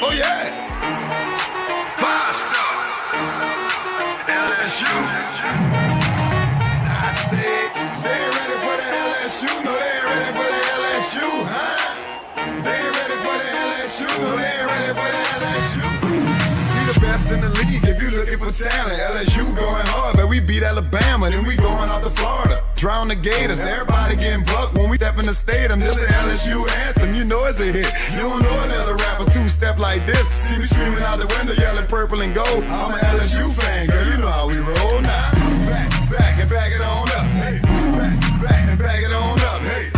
Oh, yeah. Five-star. LSU. I said, they ain't ready for the LSU. No, they ain't ready for the LSU, huh? They ain't ready for the LSU. No, they ain't ready for the LSU. We the best in the league if you looking for talent. LSU going hard, but we beat Alabama, then we going out to Florida. Drown the Gators, everybody getting bucked when we step in the stadium. This is the LSU anthem, you know it's a hit. You don't know another rapper two-step like this. See me screaming out the window, yelling purple and gold. I'm an LSU fan, girl, you know how we roll now. Back and back it on up, hey. Back and back it on up, hey.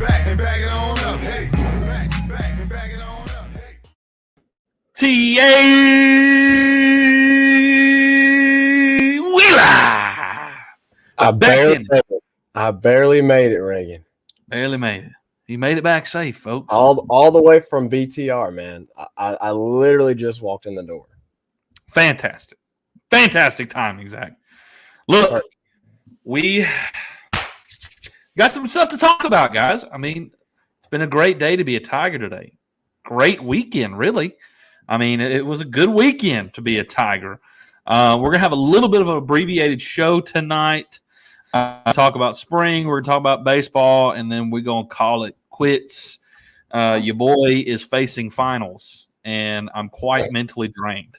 Back and back it on up, hey. Back and back it on up, hey. T.A. Wheeler. I barely made it, Reagan. Barely made it. You made it back safe, folks. All the way from BTR, man. I literally just walked in the door. Fantastic. Fantastic timing, Zach. Look, we got some stuff to talk about, guys. I mean, it's been a great day to be a Tiger today. Great weekend, really. I mean, it was a good weekend to be a Tiger. We're going to have a little bit of an abbreviated show tonight. Talk about spring. We're going to talk about baseball, and then we're going to call it quits. Your boy is facing finals, and I'm quite mentally drained.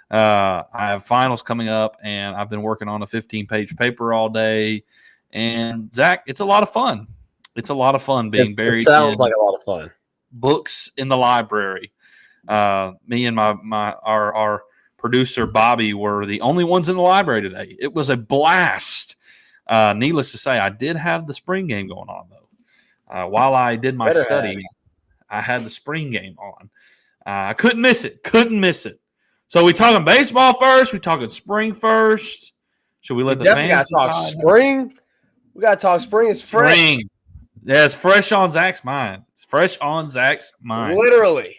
I have finals coming up, and I've been working on a 15-page paper all day. And, Zach, it's a lot of fun. It's a lot of fun being buried. It sounds like a lot of fun. Books in the library. Me and our producer, Bobby, were the only ones in the library today. It was a blast. Needless to say, I did have the spring game going on, though. While I did my study, I had the spring game on. I couldn't miss it. So we talking baseball first? We talking spring first? Should we let the fans talk spring? We got to talk spring. It's fresh. Spring. Yeah, it's fresh on Zach's mind. Literally.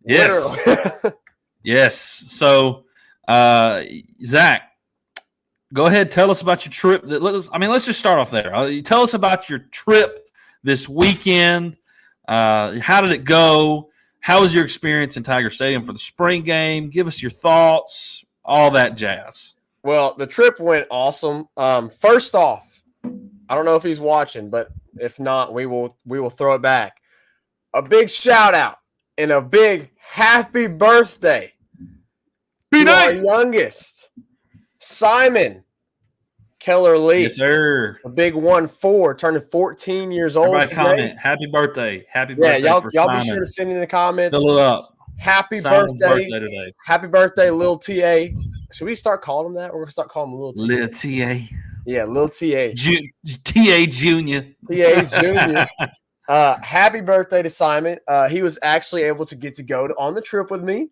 Yes. Literally. Yes. So, Zach, go ahead. Tell us about your trip. Let's just start off there. Tell us about your trip this weekend. How did it go? How was your experience in Tiger Stadium for the spring game? Give us your thoughts, all that jazz. Well, the trip went awesome. First off, I don't know if he's watching, but if not, we will throw it back. A big shout out and a big happy birthday to our youngest, Simon Keller Lee. Yes, sir. A big 1-4, turning 14 years old. Everybody today. Comment. Happy birthday. Happy birthday. Yeah, y'all be sure to send in the comments. Fill it up. Happy Simon's birthday today. Happy birthday, Lil TA. Should we start calling him that? Or we're going to start calling him Lil TA? Lil TA. Yeah, Lil TA. TA Junior. TA Junior. Happy birthday to Simon. He was actually able to get to go on the trip with me.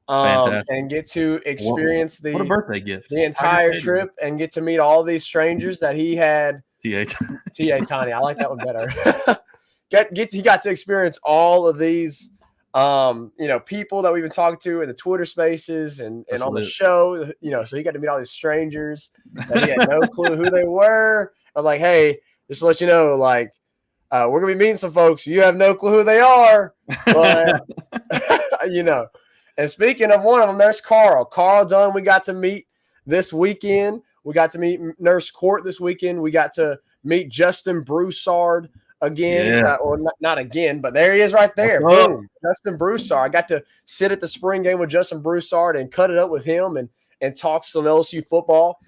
And get to experience what a birthday gift. The entire trip and get to meet all these strangers that he had. T.A. Tiny. I like that one better. He got to experience all of these people that we've been talking to in the Twitter spaces and on the show, so he got to meet all these strangers that he had no clue who they were. I'm like, hey, just to let you know, like, we're going to be meeting some folks. You have no clue who they are, but, And speaking of one of them, there's Carl. Carl Dunn, we got to meet this weekend. We got to meet Nurse Court this weekend. We got to meet Justin Broussard again. Yeah. Or not again, but there he is right there. Boom. Justin Broussard. I got to sit at the spring game with Justin Broussard and cut it up with him and talk some LSU football.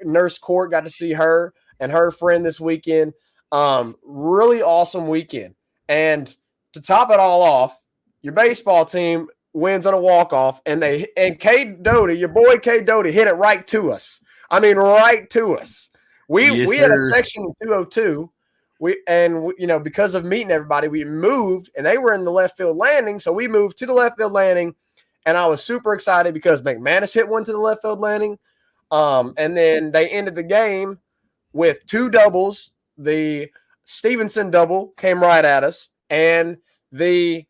Nurse Court, got to see her and her friend this weekend. Really awesome weekend. And to top it all off, your baseball team wins on a walk-off, and K. Doty, your boy K. Doty, hit it right to us. I mean, right to us. We had a section in 202. Because of meeting everybody, we moved, and they were in the left field landing, so we moved to the left field landing, and I was super excited because McManus hit one to the left field landing, and then they ended the game with two doubles. The Stevenson double came right at us, and the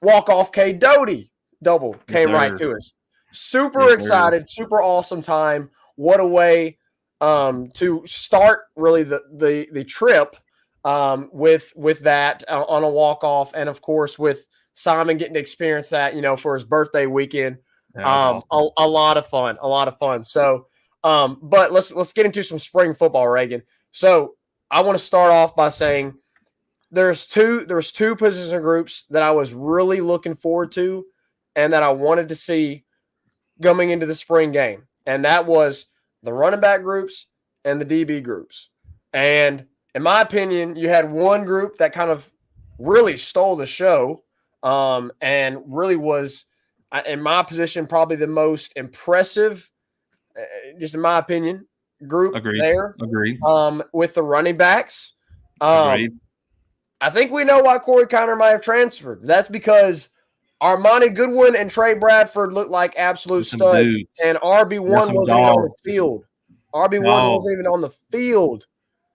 walk-off K. Doty double came right to us. Super excited, super awesome time. What a way to start really the trip with that on a walk-off, and of course with Simon getting to experience that, for his birthday weekend. Yeah, awesome. A lot of fun. So, but let's get into some spring football, Reagan. So I want to start off by saying there's two position groups that I was really looking forward to and that I wanted to see coming into the spring game, and that was the running back groups and the DB groups. And in my opinion, you had one group that kind of really stole the show, and really was, in my position, probably the most impressive, just in my opinion, group there. Agreed. With the running backs. Agreed. I think we know why Corey Conner might have transferred. That's because Armani Goodwin and Trey Bradford looked like absolute studs, dudes. and RB1 wasn't even on the field. RB1 wasn't even on the field.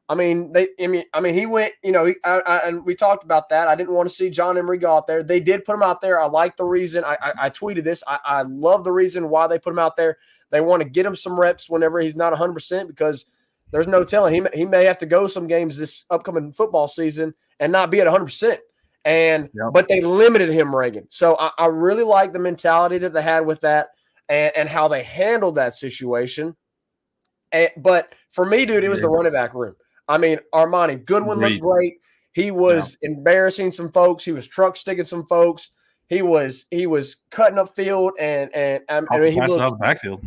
I mean, he went. And we talked about that. I didn't want to see John Emery go out there. They did put him out there. I like the reason. I tweeted this. I love the reason why they put him out there. They want to get him some reps whenever he's not 100%, because there's no telling. He may have to go some games this upcoming football season and not be at 100%. But they limited him, Reagan. So I really like the mentality that they had with that, and how they handled that situation. But for me, dude, it was the running back room. I mean, Armani Goodwin looked great. He was embarrassing some folks. He was truck sticking some folks. He was cutting up field, and he looked backfield.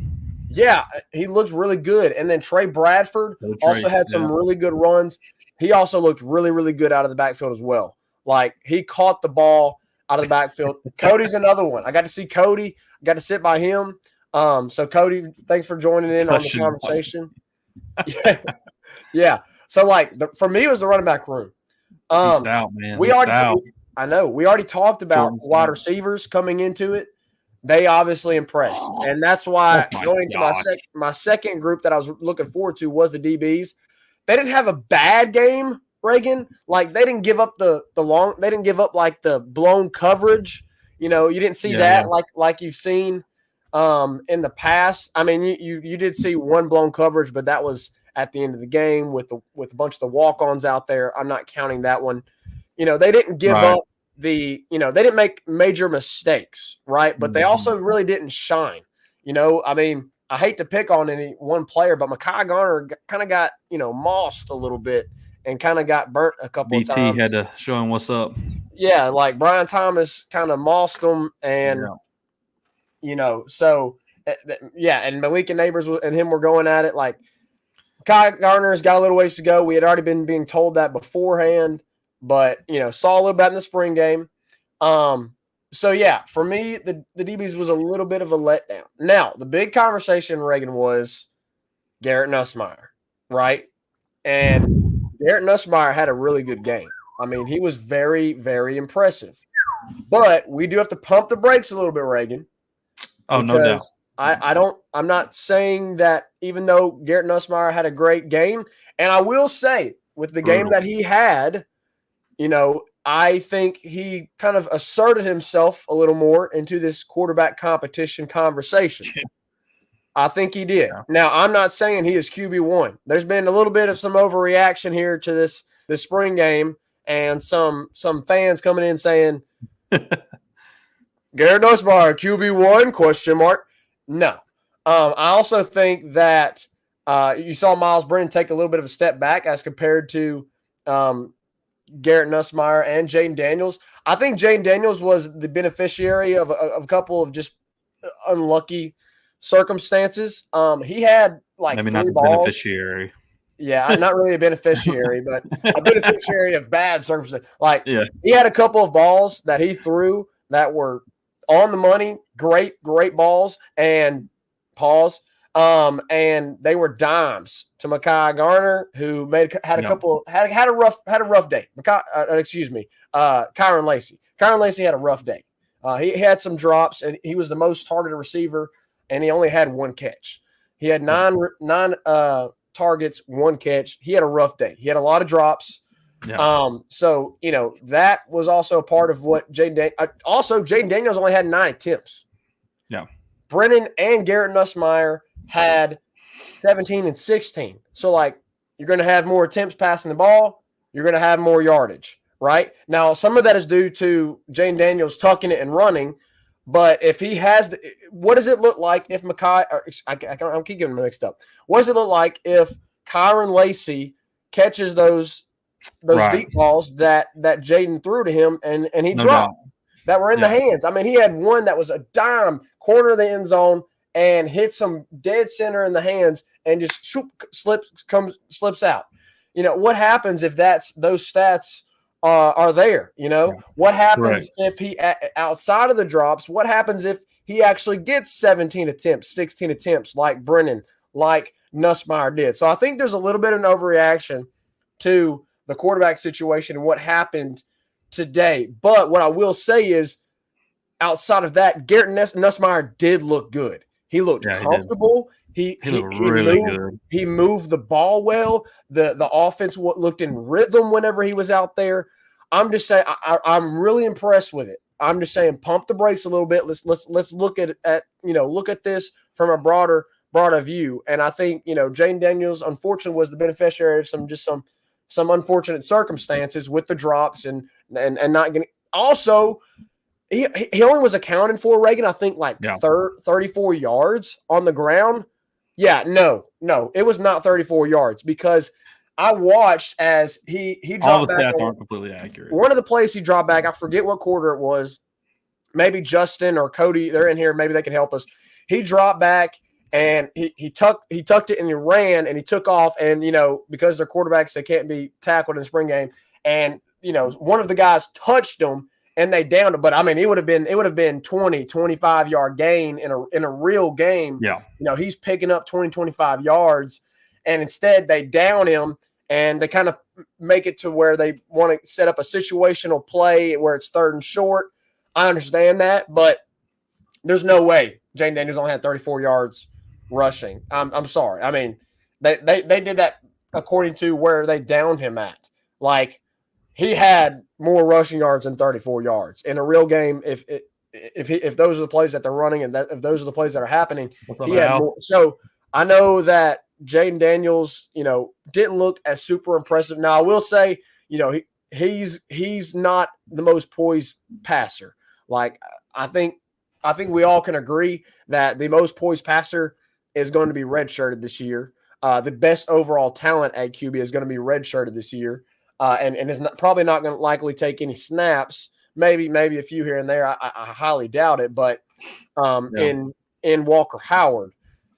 Yeah, he looked really good. And then Trey Bradford also had some really good runs. He also looked really, really good out of the backfield as well. Like, he caught the ball out of the backfield. Cody's another one. I got to see Cody. I got to sit by him. So Cody, thanks for joining in on the conversation. Yeah. So for me, it was the running back room. Out, man. I know we already talked about wide receivers coming into it. They obviously impressed, and that's why going to my second group that I was looking forward to was the DBs. They didn't have a bad game, Reagan. Like, they didn't give up they didn't give up like the blown coverage. You didn't see that like you've seen in the past. I mean, you did see one blown coverage, but that was at the end of the game with a bunch of the walk-ons out there. I'm not counting that one. They didn't give up they didn't make major mistakes, right? But they also really didn't shine. I mean, I hate to pick on any one player, but Mekhi Garner kind of got, mossed a little bit and kind of got burnt a couple of times. BT had to show him what's up. Yeah, like Brian Thomas kind of mossed him, and so and Malik and Neighbors and him were going at it. Like, Mekhi Garner's got a little ways to go. We had already been being told that beforehand, but saw a little bit in the spring game. So yeah, for me, the DBs was a little bit of a letdown. Now, the big conversation, Reagan, was Garrett Nussmeier, right? And Garrett Nussmeier had a really good game. I mean, he was very, very impressive. But we do have to pump the brakes a little bit, Reagan. Oh, no doubt. I'm not saying that even though Garrett Nussmeier had a great game, and I will say with the game that he had, I think he kind of asserted himself a little more into this quarterback competition conversation. I think he did. Yeah. Now, I'm not saying he is QB1. There's been a little bit of some overreaction here to this spring game, and some fans coming in saying, Garrett Nussmeier, QB1, ? No. I also think that you saw Miles Brennan take a little bit of a step back as compared to Garrett Nussmeier and Jaden Daniels. I think Jaden Daniels was the beneficiary of a couple of just unlucky circumstances. He had maybe 3 not the balls. beneficiary. Yeah, not really a beneficiary, but a beneficiary of bad circumstances. He had a couple of balls that he threw that were on the money, great balls, and and they were dimes to Mekhi Garner, who had a rough day. Kyron Lacy. Kyron Lacy had a rough day. He had some drops, and he was the most targeted receiver, and he only had 1 catch. He had nine targets, 1 catch. He had a rough day. He had a lot of drops. Yeah. So that was also a part of what Jaden Daniels only had 9 attempts. Yeah. Brennan and Garrett Nussmeier had 17 and 16. So you're going to have more attempts passing the ball. you're going to have more yardage, right? Now, some of that is due to Jane Daniels tucking it and running, but if he has what does it look like if I keep getting them mixed up. What does it look like if Kyron Lacey catches those deep balls that Jaden threw to him and he dropped that were in the hands? I mean, he had one that was a dime corner of the end zone and hits him dead center in the hands and just slips out. You know, what happens if those stats are there? You know, what happens if he outside of the drops? What happens if he actually gets 17 attempts, 16 attempts like Brennan, like Nussmeier did? So I think there's a little bit of an overreaction to the quarterback situation and what happened today. But what I will say is, outside of that, Garrett Nussmeier did look good. He looked comfortable. He looked really good. He moved the ball well. The offense looked in rhythm whenever he was out there. I'm just saying, I'm really impressed with it. I'm just saying, pump the brakes a little bit. Let's look at look at this from a broader view. And I think Jane Daniels, unfortunately, was the beneficiary of some unfortunate circumstances with the drops and not getting. Also, he only was accounted for, Reagan, I think 34 yards on the ground. Yeah, no, it was not 34 yards because I watched as he dropped all the back. Stats aren't completely accurate. One of the plays he dropped back, I forget what quarter it was. Maybe Justin or Cody, they're in here. Maybe they can help us. He dropped back and he tucked it and he ran and he took off. And because they're quarterbacks, they can't be tackled in the spring game. And one of the guys touched him and they downed him. But I mean, it would have been 20, 25 yard gain in a real game. Yeah. He's picking up 20, 25 yards, and instead they down him and they kind of make it to where they want to set up a situational play where it's 3rd and short. I understand that, but there's no way Jane Daniels only had 34 yards rushing. I'm sorry. I mean, they did that according to where they downed him at. Like, he had more rushing yards than 34 yards in a real game. If those are the plays that they're running and if those are the plays that are happening, he had more. So I know that Jaden Daniels, didn't look as super impressive. Now I will say, he's not the most poised passer. Like, I think we all can agree that the most poised passer is going to be redshirted this year. The best overall talent at QB is going to be redshirted this year. And is probably not going to likely take any snaps, maybe a few here and there. I highly doubt it, but in Walker Howard.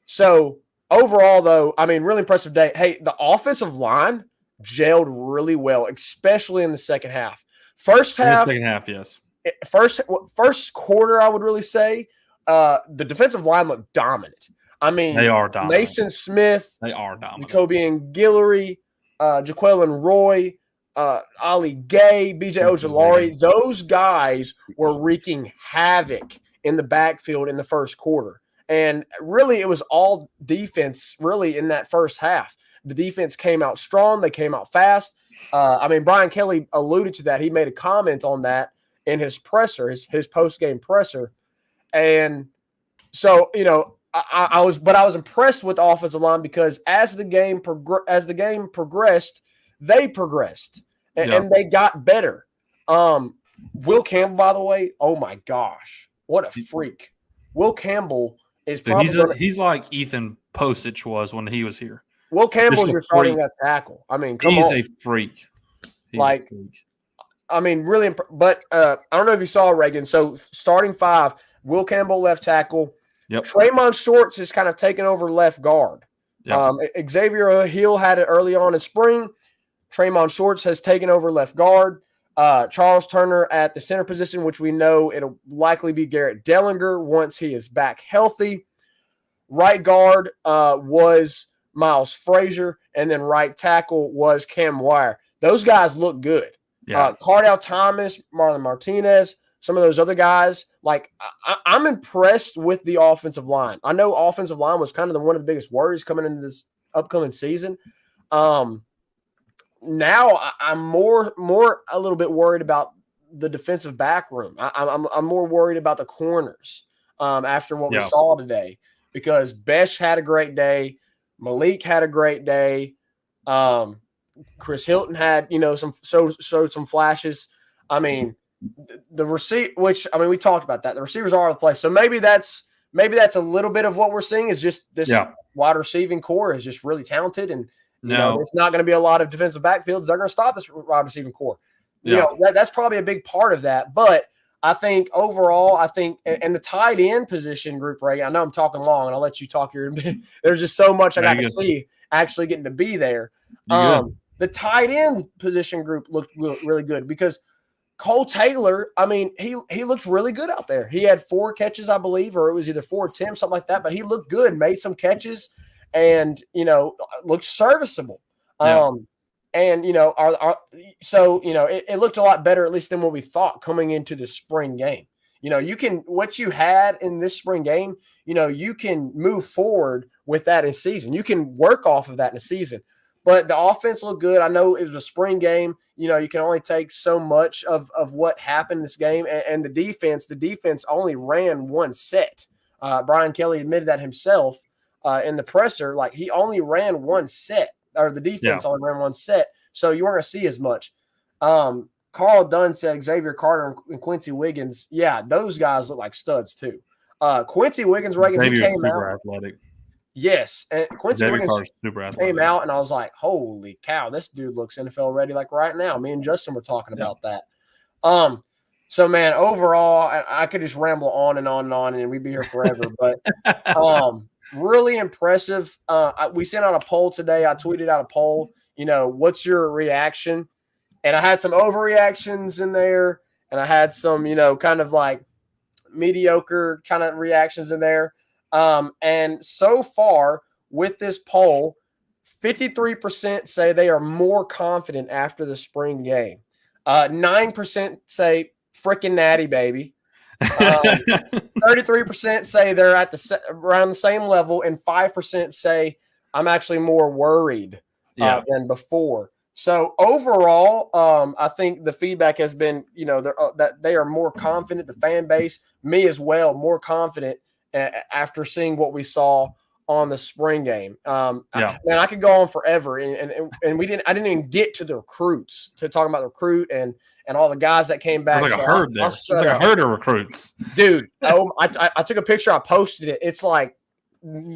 So overall, though, I mean, really impressive day. Hey, the offensive line gelled really well, especially in the second half. First half, yes. First quarter, I would really say the defensive line looked dominant. I mean, they are dominant. Mason Smith, they are dominant. Jacoby Guillory, Jaquelin Roy, Ali Gay, BJ Ojolari, those guys were wreaking havoc in the backfield in the first quarter. And really, it was all defense really in that first half. The defense came out strong. They came out fast. I mean, Brian Kelly alluded to that. He made a comment on that in his presser, his post-game presser. And so, I was impressed with the offensive line because as the game progressed, they progressed and they got better. Will Campbell, by the way, oh my gosh, what a freak! Will Campbell is probably he's like Ethan Posich was when he was here. Will Campbell's your starting left tackle. I mean, he's a freak. I mean, really. But I don't know if you saw Reagan. So starting 5, Will Campbell left tackle. Yep. Traymon Shorts is kind of taking over left guard. Yep. Xavier Hill had it early on in spring. Traymon Shorts has taken over left guard. Charles Turner at the center position, which we know it'll likely be Garrett Dellinger once he is back healthy. Right guard was Miles Frazier, and then right tackle was Cam Wire. Those guys look good. Yeah. Cardell Thomas, Marlon Martinez, some of those other guys. Like, I'm impressed with the offensive line. I know offensive line was kind of one of the biggest worries coming into this upcoming season. Now I'm more a little bit worried about the defensive back room. I'm more worried about the corners after what we saw today, because Besh had a great day. Malik had a great day. Chris Hilton had, showed some flashes. I mean, the which we talked about that. The receivers are the play. So maybe that's a little bit of what we're seeing is just this wide receiving core is just really talented, and there's not going to be a lot of defensive backfields. They're going to stop this wide receiving core. That's probably a big part of that. But I think overall, and the tight end position group, Ray, I know I'm talking long, and I'll let you talk here. There's just so much I got to see actually getting to be there. The tight end position group looked really good because Cole Taylor, he looked really good out there. He had 4 catches, I believe, or it was either 4 attempts, something like that, but he looked good, made some catches, and, looked serviceable. Yeah. And, it looked a lot better, at least than what we thought coming into the spring game. What you had in this spring game, you can move forward with that in season. You can work off of that in a season. But the offense looked good. I know it was a spring game. You can only take so much of what happened in this game. And the defense only ran 1 set. Brian Kelly admitted that himself in the presser. Like, he only ran 1 set, or the defense only ran 1 set. So you weren't going to see as much. Carl Dunn said Xavier Carter and Quincy Wiggins. Yeah, those guys look like studs too. Quincy Wiggins, Reagan, he came out. Athletic. Yes, and Quincy Wiggins super came out, and I was like, "Holy cow, this dude looks NFL ready!" Like right now. Me and Justin were talking about that. So man, overall, I could just ramble on and on and on, and we'd be here forever. But really impressive. We sent out a poll today. I tweeted out a poll. What's your reaction? And I had some overreactions in there, and I had some, kind of like mediocre kind of reactions in there. And so far with this poll, 53% say they are more confident after the spring game. 9% say freaking natty baby. 33% say they're at around the same level, and 5% say I'm actually more worried than before. So overall, I think the feedback has been, that they are more confident. The fan base, me as well, more confident after seeing what we saw on the spring game. I could go on forever, and I didn't even get to the recruits, to talk about the recruit and all the guys that came back. There's like a herd there. There's like a herd of recruits, dude. I took a picture. I posted it. It's like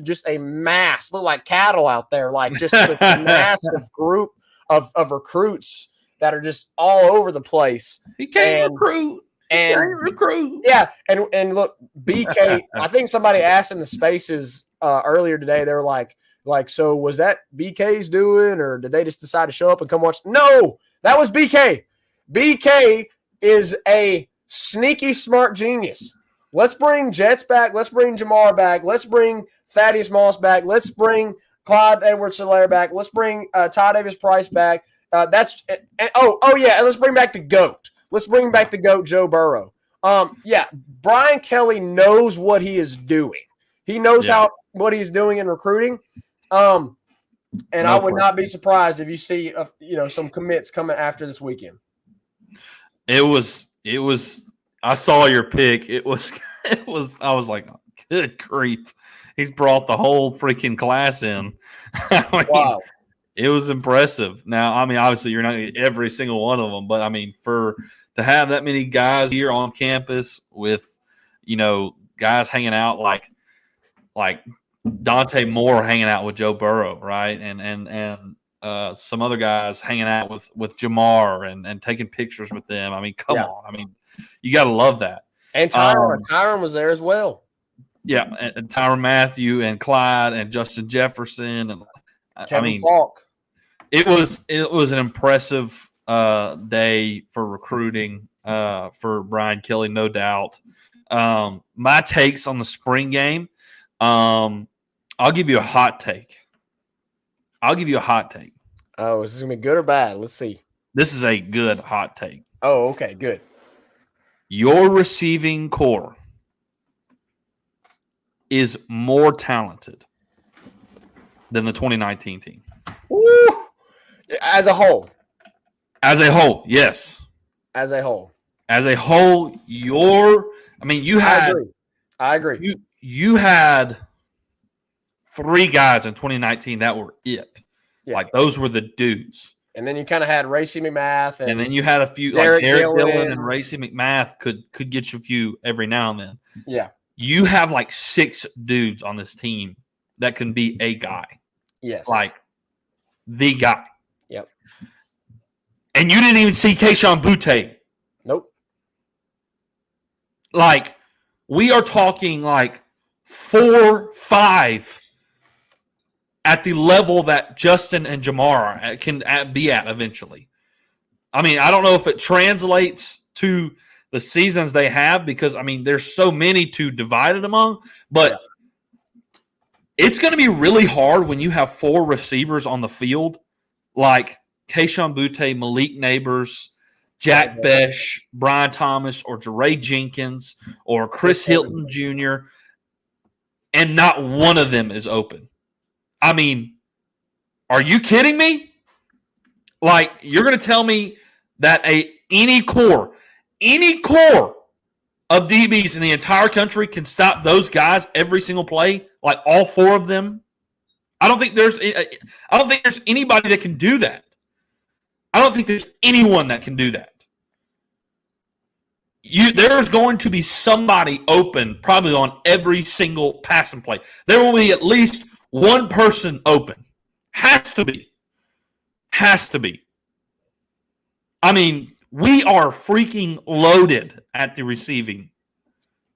just a mass, look like cattle out there, like just this massive group of recruits that are just all over the place. He can't recruit. Yeah, and look, BK. I think somebody asked in the spaces earlier today. They were like, so was that BK's doing, or did they just decide to show up and come watch? No, that was BK. BK is a sneaky smart genius. Let's bring Jets back. Let's bring Jamar back. Let's bring Thaddeus Moss back. Let's bring Clyde Edwards-Helaire back. Let's bring Ty Davis-Price back. And let's bring back the GOAT. Let's bring back the GOAT, Joe Burrow. Brian Kelly knows what he is doing. He knows what he's doing in recruiting. I would not be surprised if you see some commits coming after this weekend. It was. I saw your pick. It was. I was like, good grief. He's brought the whole freaking class in. Wow. It was impressive. Now, obviously you're not going to get every single one of them, but to have that many guys here on campus with, guys hanging out like Dante Moore hanging out with Joe Burrow, right? And some other guys hanging out with Jamar and taking pictures with them. Come on. You got to love that. And Tyron was there as well. Yeah, and Tyrann Mathieu and Clyde and Justin Jefferson and Kevin Falk. It was an impressive day for recruiting for Brian Kelly, no doubt. My takes on the spring game, I'll give you a hot take. Oh, is this gonna be good or bad? Let's see. This is a good hot take. Oh, okay, good. Your receiving core is more talented than the 2019 team. Woo! As a whole, yes. As a whole, you had. I agree. You had 3 guys in 2019 that were it. Yeah. Like those were the dudes. And then you kind of had Racy McMath. And then you had a few, Derek like Derek Dillon. Dillon and Racy McMath could get you a few every now and then. Yeah. You have like 6 dudes on this team that can be a guy. Yes. Like the guy. Yep. And you didn't even see Keyshawn Butte. Nope. Like, we are talking like 4, 5 at the level that Justin and Jamar can be at eventually. I mean, I don't know if it translates to the seasons they have because, I mean, there's so many to divide it among, but it's going to be really hard when you have 4 receivers on the field like Keyshawn Butte, Malik Neighbors, Jack Besh, Brian Thomas, or Jeray Jenkins, or Chris Hilton Jr., and not one of them is open. I mean, are you kidding me? Like, you're going to tell me that any core of DBs in the entire country can stop those guys every single play, like all 4 of them? I don't think there's anybody that can do that. I don't think there's anyone that can do that. There's going to be somebody open probably on every single passing play. There will be at least one person open. Has to be. I mean, we are freaking loaded at the receiving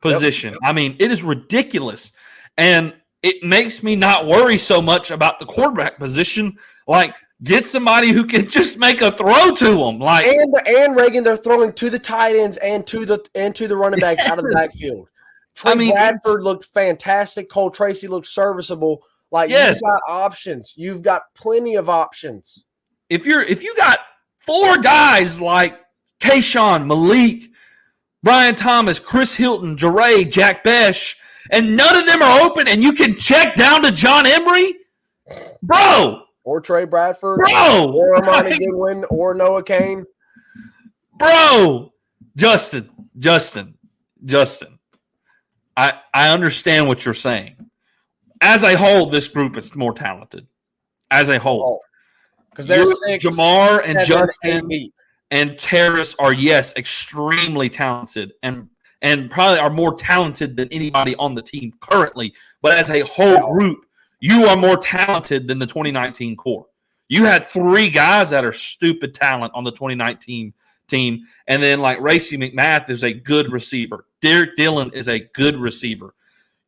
position. Yep. I mean, it is ridiculous. And it makes me not worry so much about the quarterback position. Like, get somebody who can just make a throw to them. Like, and Reagan, they're throwing to the tight ends and to the running backs out of the backfield. Bradford looked fantastic. Cole Tracy looked serviceable. Like, you've got options. You've got plenty of options. If you got 4 guys like Keyshawn, Malik, Brian Thomas, Chris Hilton, Jeray, Jack Besh, and none of them are open, and you can check down to John Emery, bro. Or Trey Bradford, bro, or Amani Goodwin, or Noah Kane, bro. Justin. I understand what you're saying. As a whole, this group is more talented. As a whole, because there's 6, Jamar and Justin and Terrace are extremely talented and probably are more talented than anybody on the team currently. But as a whole group, you are more talented than the 2019 core. You had 3 guys that are stupid talent on the 2019 team. And then like Racy McMath is a good receiver. Derek Dillon is a good receiver.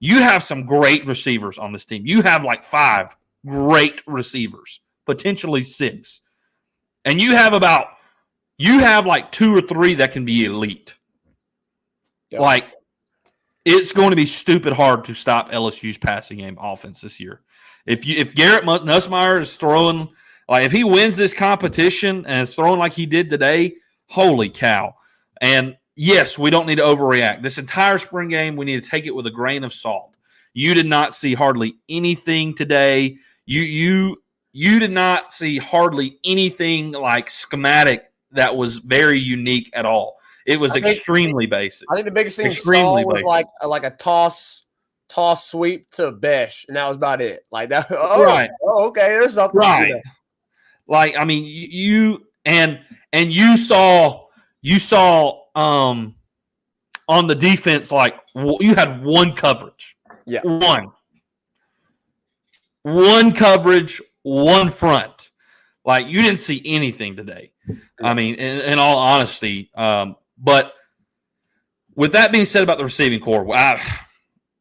You have some great receivers on this team. You have like 5 great receivers, potentially 6. And you have like 2 or 3 that can be elite. Yep. Like, it's going to be stupid hard to stop LSU's passing game offense this year. If Garrett Nussmeier is throwing, like if he wins this competition and is throwing like he did today, holy cow. And yes, we don't need to overreact. This entire spring game, we need to take it with a grain of salt. You did not see hardly anything today. You did not see hardly anything like schematic that was very unique at all. It was extremely basic. I think the biggest thing you saw was like a toss sweep to Besh, and that was about it. Like that. Right. Oh, okay. There's something. Right. Like, I mean, you saw on the defense, like you had one coverage. Yeah. One coverage, one front. Like, you didn't see anything today. I mean, in all honesty. But with that being said about the receiving core,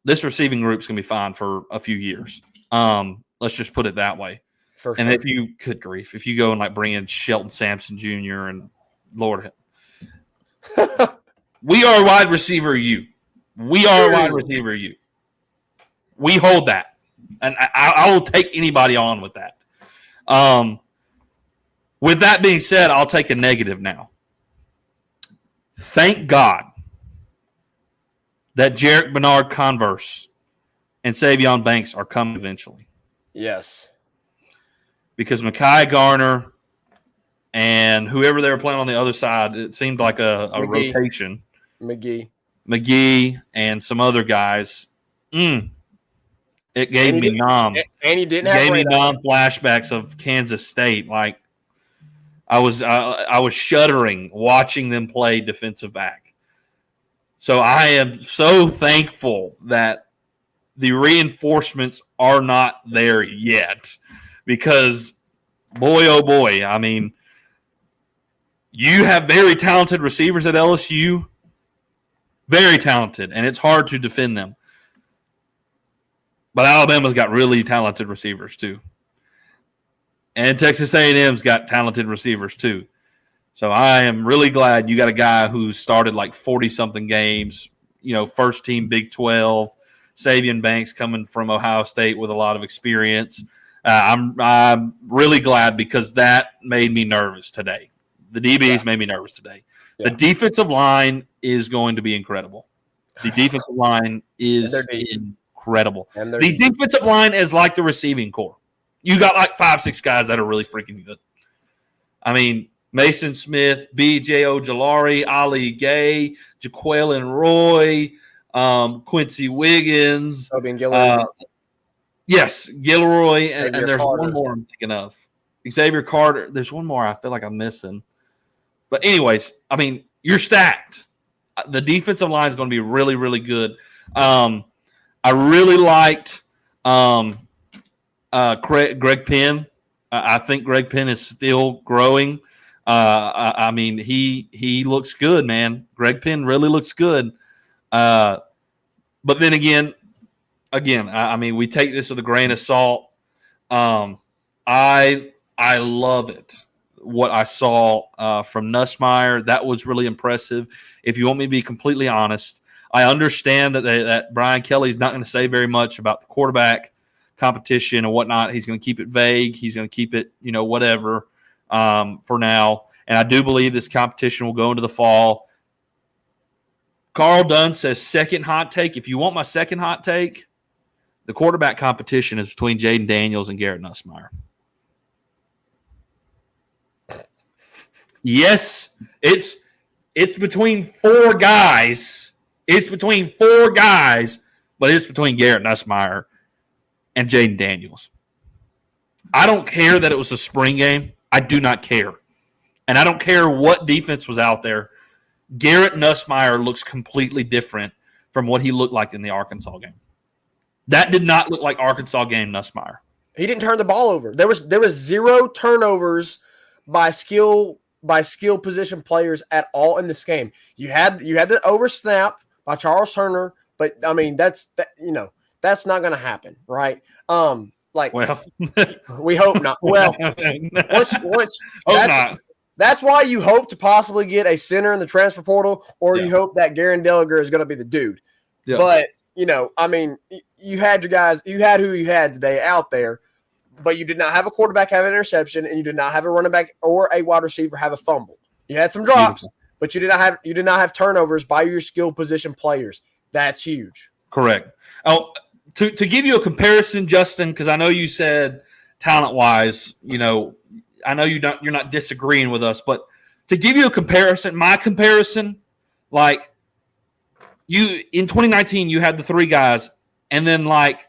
this receiving group's going to be fine for a few years. Let's just put it that way. And if you could grief, if you go and like bring in Shelton Sampson Jr. and Lord, we are a wide receiver. We are a wide receiver. We hold that, and I will take anybody on with that. With that being said, I'll take a negative now. Thank God that Jarek Bernard Converse and Savion Banks are coming eventually. Yes. Because Mekhi Garner and whoever they were playing on the other side, it seemed like a rotation. McGee and some other guys. It gave me flashbacks of Kansas State. Like, I was shuddering watching them play defensive back. So I am so thankful that the reinforcements are not there yet, because boy, oh boy, I mean, you have very talented receivers at LSU, very talented, and it's hard to defend them. But Alabama's got really talented receivers too. And Texas A&M's got talented receivers too. So I am really glad you got a guy who started like 40-something games, first team Big 12, Savion Banks coming from Ohio State with a lot of experience. I'm really glad, because that made me nervous today. The DBs made me nervous today. Yeah. The defensive line is going to be incredible. The defensive line is incredible. The defensive line is like the receiving core. You got like 5-6 guys that are really freaking good. I mean, Mason Smith, B.J. Ojolari, Ali Gay, Jaquelin Roy, Quincy Wiggins. Yes, Gilroy, and there's Carter. One more I'm thinking of. Xavier Carter. There's one more I feel like I'm missing. But anyways, I mean, you're stacked. The defensive line is going to be really, really good. I really liked Greg Penn. I think Greg Penn is still growing. I mean, he looks good, man. Greg Penn really looks good. But then again, I mean, we take this with a grain of salt. I love it. What I saw from Nussmeier, that was really impressive. If you want me to be completely honest, I understand that Brian Kelly's not going to say very much about the quarterback competition and whatnot. He's going to keep it vague. He's going to keep it, whatever for now. And I do believe this competition will go into the fall. Carl Dunn says second hot take. If you want my second hot take, the quarterback competition is between Jaden Daniels and Garrett Nussmeier. Yes, it's between 4 guys. It's between 4 guys, but it's between Garrett Nussmeier and Jaden Daniels. I don't care that it was a spring game. I do not care. And I don't care what defense was out there. Garrett Nussmeier looks completely different from what he looked like in the Arkansas game. That did not look like Arkansas game Nussmeier. He didn't turn the ball over. There was 0 turnovers by skill position players at all in this game. You had the over snap by Charles Turner, but I mean that's not going to happen, right? We hope not. Well, that's why you hope to possibly get a center in the transfer portal, or you hope that Garen Delliger is going to be the dude. Yeah. But I mean, you had your guys, you had who you had today out there, but you did not have a quarterback have an interception, and you did not have a running back or a wide receiver have a fumble. You had some drops, but you did not have turnovers by your skill position players. That's huge. Correct. Oh, to give you a comparison, Justin, because I know you said talent-wise, I know you're not disagreeing with us, but to give you a comparison, my comparison, like you in 2019, you had the 3 guys, and then like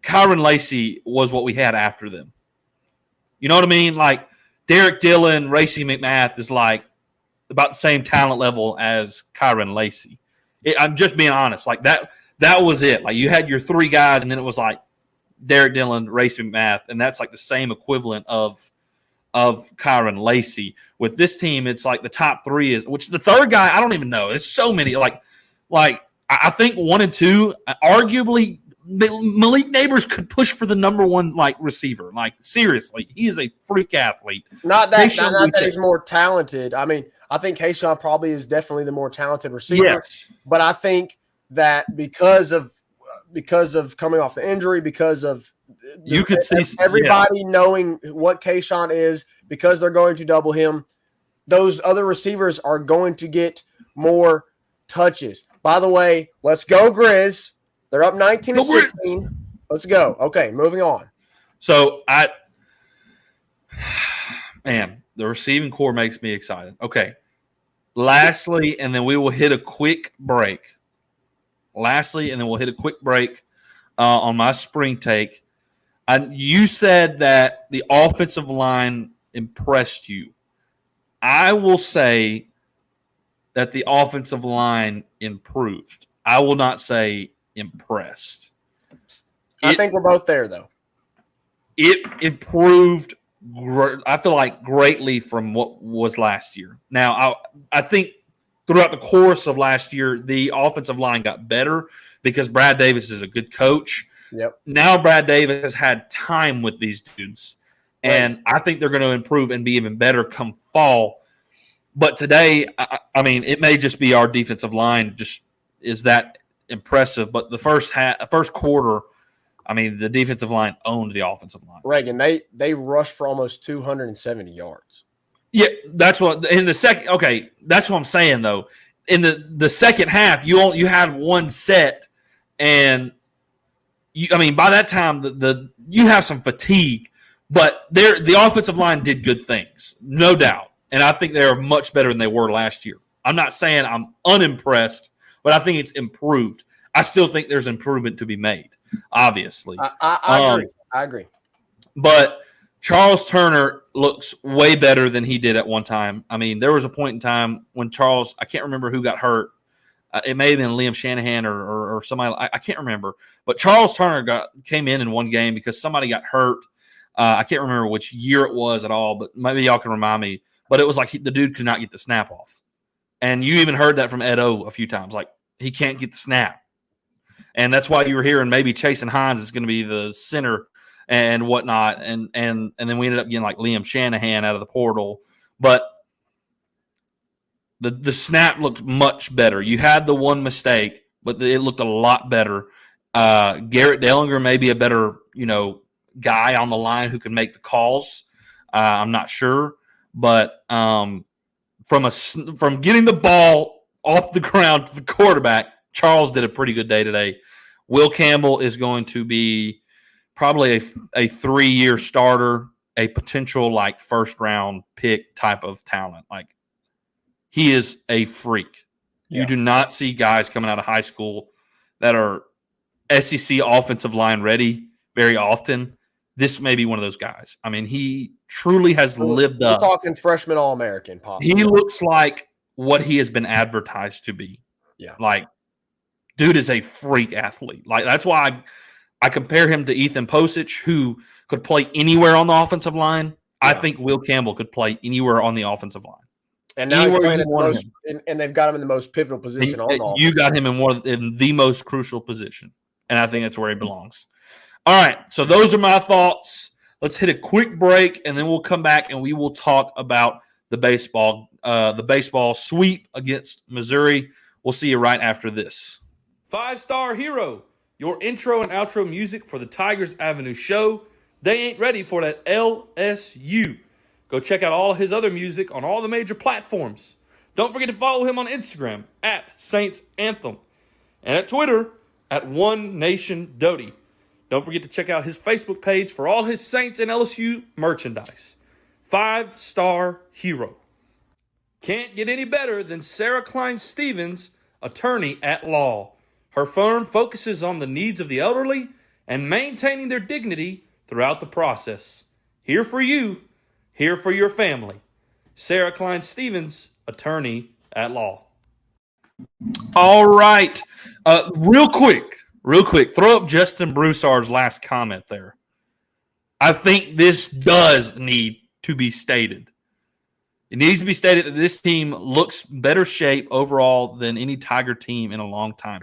Kyron Lacey was what we had after them. You know what I mean? Like Derek Dillon, Racy McMath is like about the same talent level as Kyron Lacey. I'm just being honest. Like that was it. Like you had your 3 guys, and then it was like Derek Dillon, Racy McMath, and that's like the same equivalent of Kyron Lacey. With this team, it's like the top 3 is, which the 3rd guy, I don't even know. It's so many. Like I think 1 and 2, arguably, Malik Neighbors could push for the number 1 like receiver. Like seriously, he is a freak athlete. Not that he's more talented. I mean, I think Kayshawn probably is definitely the more talented receiver. Yes, but I think that because of coming off the injury, because of you could see everybody knowing what Kayshawn is, because they're going to double him, those other receivers are going to get more touches. By the way, let's go Grizz. They're up 19-16. Let's go. Okay, moving on. So the receiving core makes me excited. Okay. Lastly, and then we will hit a quick break. On my spring take. You said that the offensive line impressed you. I will say that the offensive line improved. I will not say impressed. I think we're both there, though. It improved, I feel like, greatly from what was last year. Now, I think throughout the course of last year, the offensive line got better because Brad Davis is a good coach. Yep. Now Brad Davis has had time with these dudes, and I think they're going to improve and be even better come fall. But today, I mean, it may just be our defensive line just is that impressive. But the first quarter, I mean, the defensive line owned the offensive line. Reagan, they rushed for almost 270 yards. Yeah, that's what in the second. Okay, that's what I'm saying though. In the second half, you had one set, and I mean, by that time, you have some fatigue, but the offensive line did good things, no doubt. And I think they're much better than they were last year. I'm not saying I'm unimpressed, but I think it's improved. I still think there's improvement to be made, obviously. I agree. I agree. But Charles Turner looks way better than he did at one time. I mean, there was a point in time when Charles, I can't remember who got hurt. It may have been Liam Shanahan or somebody. I can't remember. But Charles Turner came in one game because somebody got hurt. I can't remember which year it was at all, but maybe y'all can remind me. But it was like the dude could not get the snap off. And you even heard that from Ed O a few times. Like, he can't get the snap. And that's why you were hearing maybe Chasen Hines is going to be the center and whatnot. And then we ended up getting like Liam Shanahan out of the portal. But the snap looked much better. You had the one mistake, but it looked a lot better. Garrett Dellinger may be a better, guy on the line who can make the calls. I'm not sure. But from getting the ball off the ground to the quarterback, Charles did a pretty good day today. Will Campbell is going to be probably a 3-year starter, a potential like first-round pick type of talent. Like, he is a freak. Yeah. You do not see guys coming out of high school that are SEC offensive line ready very often. This may be one of those guys. I mean, he truly has lived up. We're talking freshman All-American. He looks like what he has been advertised to be. Yeah. Like, dude is a freak athlete. Like, that's why I compare him to Ethan Posich, who could play anywhere on the offensive line. Yeah. I think Will Campbell could play anywhere on the offensive line. And now he's playing and they've got him in the most pivotal position on the offense. You got him in the most crucial position, and I think that's where he belongs. All right, so those are my thoughts. Let's hit a quick break, and then we'll come back and we will talk about the baseball sweep against Missouri. We'll see you right after this. 5-Star Hero, your intro and outro music for the Tigers Avenue show. They ain't ready for that LSU. Go check out all his other music on all the major platforms. Don't forget to follow him on Instagram at Saints Anthem and at Twitter at OneNationDoty. Don't forget to check out his Facebook page for all his Saints and LSU merchandise. 5-Star Hero. Can't get any better than Sarah Klein Stevens, attorney at law. Her firm focuses on the needs of the elderly and maintaining their dignity throughout the process. Here for you, here for your family. Sarah Klein Stevens, attorney at law. All right. Real quick, throw up Justin Broussard's last comment there. I think this does need to be stated. It needs to be stated that this team looks better shape overall than any Tiger team in a long time.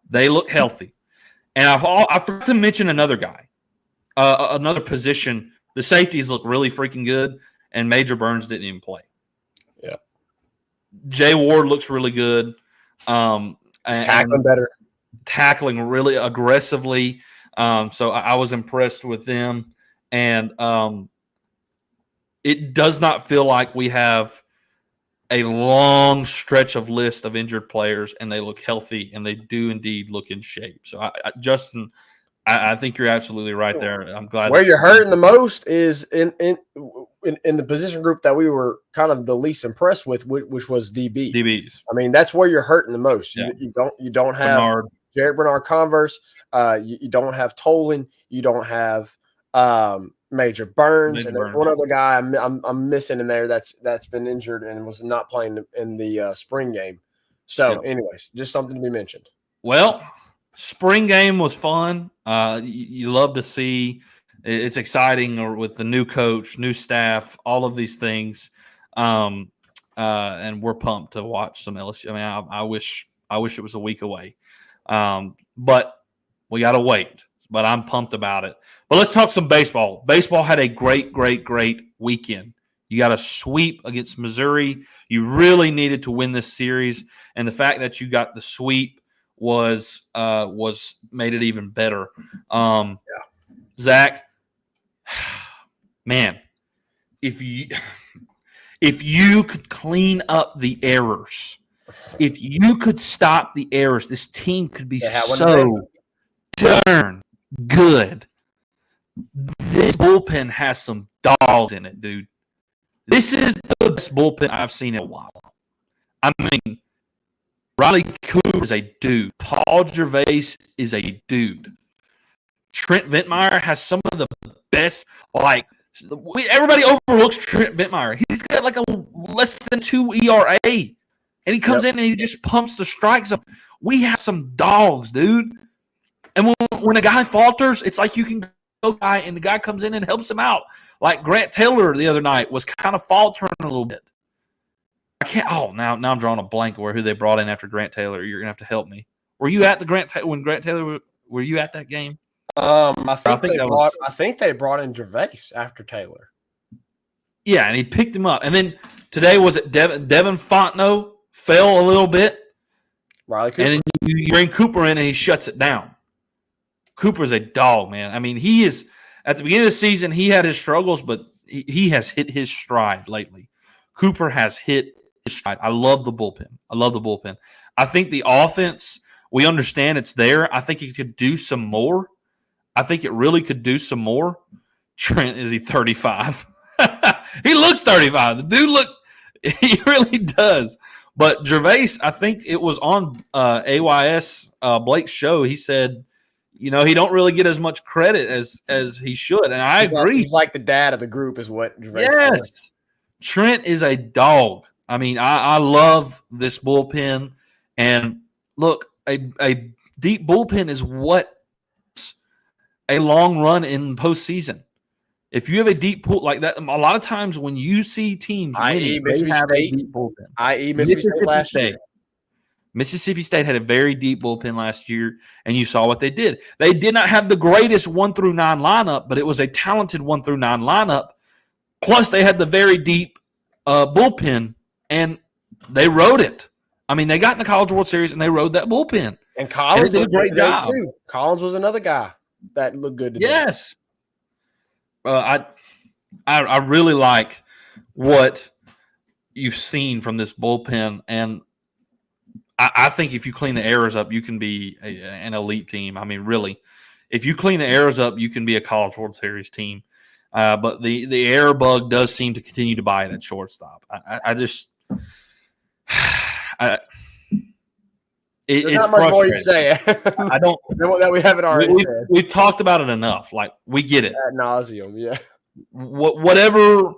They look healthy. And I forgot to mention another guy, another position. The safeties look really freaking good, and Major Burns didn't even play. Yeah. Jay Ward looks really good. Tackling better. Tackling really aggressively. So I was impressed with them. And it does not feel like we have a long stretch of list of injured players, and they look healthy, and they do indeed look in shape. So, Justin, I think you're absolutely right there. I'm glad. Where you're hurting the most is in the position group that we were kind of the least impressed with, which was DBs. I mean, that's where you're hurting the most. Yeah. You don't have Jared Bernard Converse. You don't have Tolan. You don't have Major Burns, Major and there's Burns. one other guy I'm missing in there that's been injured and was not playing in the spring game. So, anyways, just something to be mentioned. Well, spring game was fun. You love to see. It's exciting with the new coach, new staff, all of these things, and we're pumped to watch some LSU. I mean, I wish it was a week away, but we got to wait. But I'm pumped about it. But let's talk some baseball. Baseball had a great weekend. You got a sweep against Missouri. You really needed to win this series, and the fact that you got the sweep was made it even better. Zach, man, if you could clean up the errors, if you could stop the errors, this team could be so darn good. This bullpen has some dogs in it, dude. This is the best bullpen I've seen in a while. I mean, Riley Cooper is a dude. Paul Gervais is a dude. Trent Ventmeyer has some of the best, everybody overlooks Trent Ventmeyer. He's got like a less than 2 ERA. And he comes in and he just pumps the strikes up. We have some dogs, dude. And when a guy falters, it's like you can go guy and the guy comes in and helps him out. Like Grant Taylor the other night was kind of faltering a little bit. I can't. Oh, now I'm drawing a blank where who they brought in after Grant Taylor. You're gonna have to help me. Were you at when Grant Taylor? Were you at that game? I think they brought in Gervais after Taylor. Yeah, and he picked him up. And then today was it Devin Fontenot fell a little bit. Riley Cooper. And then you bring Cooper in and he shuts it down. Cooper's a dog, man. I mean, he is at the beginning of the season, he had his struggles, but he has hit his stride lately. Cooper has hit his stride. I love the bullpen. I think the offense, we understand it's there. I think it could do some more. I think it really could do some more. Trent, is he 35? He looks 35. The dude he really does. But Gervais, I think it was on AYS Blake's show. He said, he don't really get as much credit as he should. And I agree. He's like the dad of the group is what Gervais said. Trent is a dog. I mean, I love this bullpen. And look, a deep bullpen is what a long run in postseason. If you have a deep pool like that, a lot of times when you see teams winning, they have a deep bullpen. I.e. Mississippi State last year. Mississippi State had a very deep bullpen last year, and you saw what they did. They did not have the greatest 1 through 9 lineup, but it was a talented 1 through 9 lineup. Plus, they had the very deep bullpen, and they rode it. I mean, they got in the College World Series, and they rode that bullpen. And Collins did a great job too. Collins was another guy that looked good to me. Yes. I really like what you've seen from this bullpen, and I think if you clean the errors up, you can be an elite team. I mean, really, if you clean the errors up, you can be a College World Series team. But the error bug does seem to continue to bite at shortstop. It's not much more you say. I don't that we haven't already said. We've talked about it enough. Like, we get it ad nauseum. Yeah. Whatever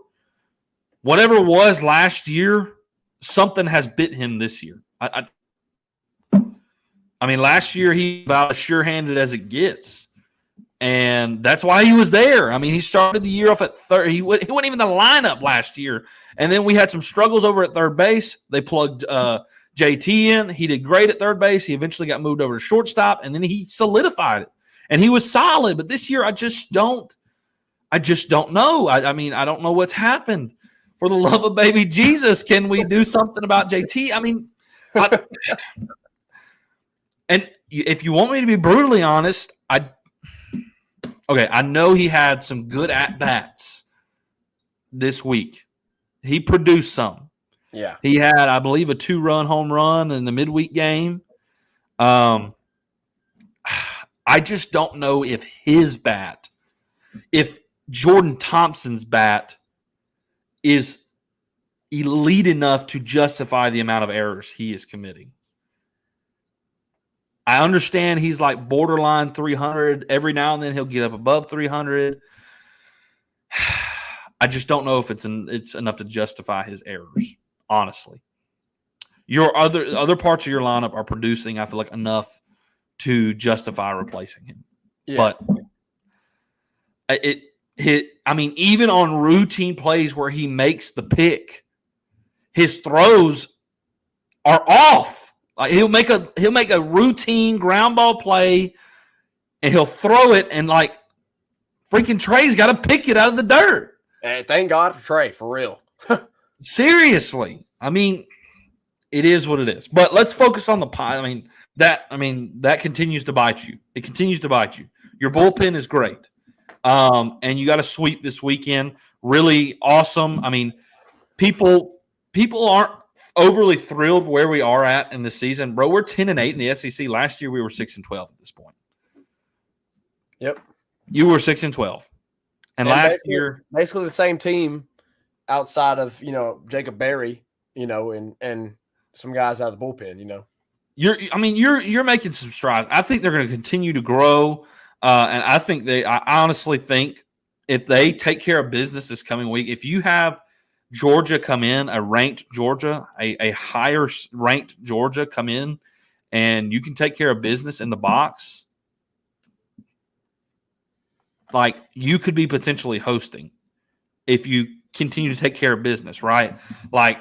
was last year, something has bit him this year. I mean, last year he about as sure-handed as it gets, and that's why he was there. I mean, he started the year off at third. He wasn't even in the lineup last year, and then we had some struggles over at third base. They plugged JT in. He did great at third base. He eventually got moved over to shortstop, and then he solidified it, and he was solid. But this year, I just don't know. I mean, I don't know what's happened. For the love of baby Jesus, can we do something about JT? I mean, and if you want me to be brutally honest, I know he had some good at-bats this week. He produced some. Yeah. He had, I believe, a 2-run home run in the midweek game. I just don't know if Jordan Thompson's bat is elite enough to justify the amount of errors he is committing. I understand he's like borderline 300. Every now and then he'll get up above 300. I just don't know if it's enough to justify his errors, honestly. Your other parts of your lineup are producing, I feel like, enough to justify replacing him. Yeah. But even on routine plays where he makes the pick, his throws are off. Like he'll make a routine ground ball play and he'll throw it and like freaking Trey's got to pick it out of the dirt. Hey, thank God for Trey, for real. Seriously. I mean, it is what it is. But let's focus on the pie. That continues to bite you. It continues to bite you. Your bullpen is great. And you got a sweep this weekend. Really awesome. I mean, people aren't overly thrilled where we are at in the season. Bro, we're 10-8 in the SEC. Last year we were 6-12 at this point. Yep. You were 6-12. And last year basically the same team outside of, Jacob Berry, and some guys out of the bullpen, You're making some strides. I think they're going to continue to grow. And I honestly think if they take care of business this coming week, if you have Georgia come in, a ranked Georgia, a higher ranked Georgia come in, and you can take care of business in the box, like you could be potentially hosting if you continue to take care of business, right? Like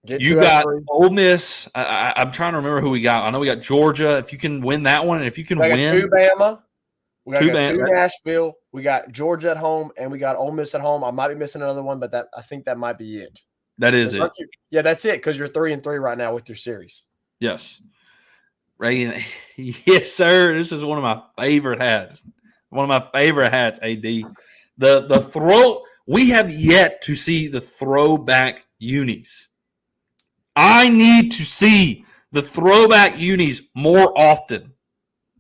you got Ole Miss. I'm trying to remember who we got. I know we got Georgia. If you can win that one, and if you can win, two Bama. We got two Nashville. We got Georgia at home, and we got Ole Miss at home. I might be missing another one, but I think that might be it. That is it. Yeah, that's it, because you're 3-3 right now with your series. Yes. Reagan, yes, sir. This is one of my favorite hats. One of my favorite hats, AD. The throw, we have yet to see the throwback unis. I need to see the throwback unis more often.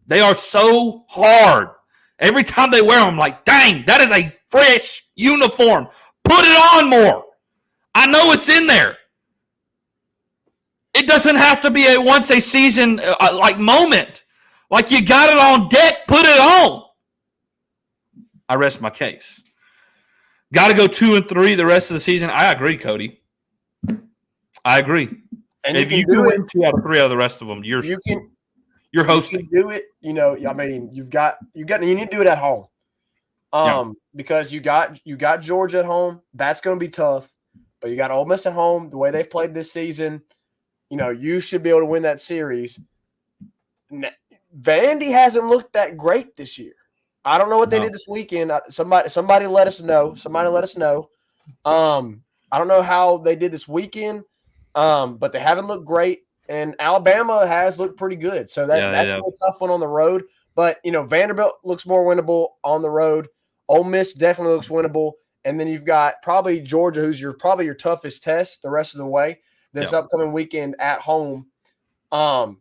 They are so hard. Every time they wear them, I'm like, dang, that is a fresh uniform. Put it on more. I know it's in there. It doesn't have to be a once a season moment. Like you got it on deck, put it on. I rest my case. Got to go 2-3 the rest of the season. I agree, Cody. I agree. And if you can win 2 out of 3 out of the rest of them, you're hosting. You can do it. You need to do it at home. Because you got Georgia at home. That's going to be tough. But you got Ole Miss at home. The way they've played this season, you should be able to win that series. Vandy hasn't looked that great this year. I don't know what they did this weekend. Somebody let us know. I don't know how they did this weekend, but they haven't looked great. And Alabama has looked pretty good. So that's a tough one on the road. But, Vanderbilt looks more winnable on the road. Ole Miss definitely looks winnable. And then you've got probably Georgia, who's probably your toughest test the rest of the way this upcoming weekend at home. You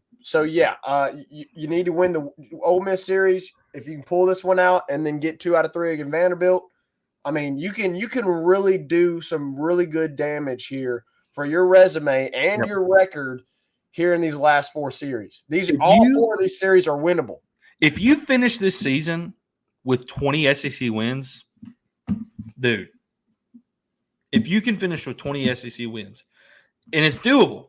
need to win the Ole Miss series. If you can pull this one out and then get 2 out of 3 against Vanderbilt, you can really do some really good damage here for your resume and your record here in these last 4 series. All 4 of these series are winnable. If you finish this season with 20 SEC wins, dude, if you can finish with 20 SEC wins, and it's doable.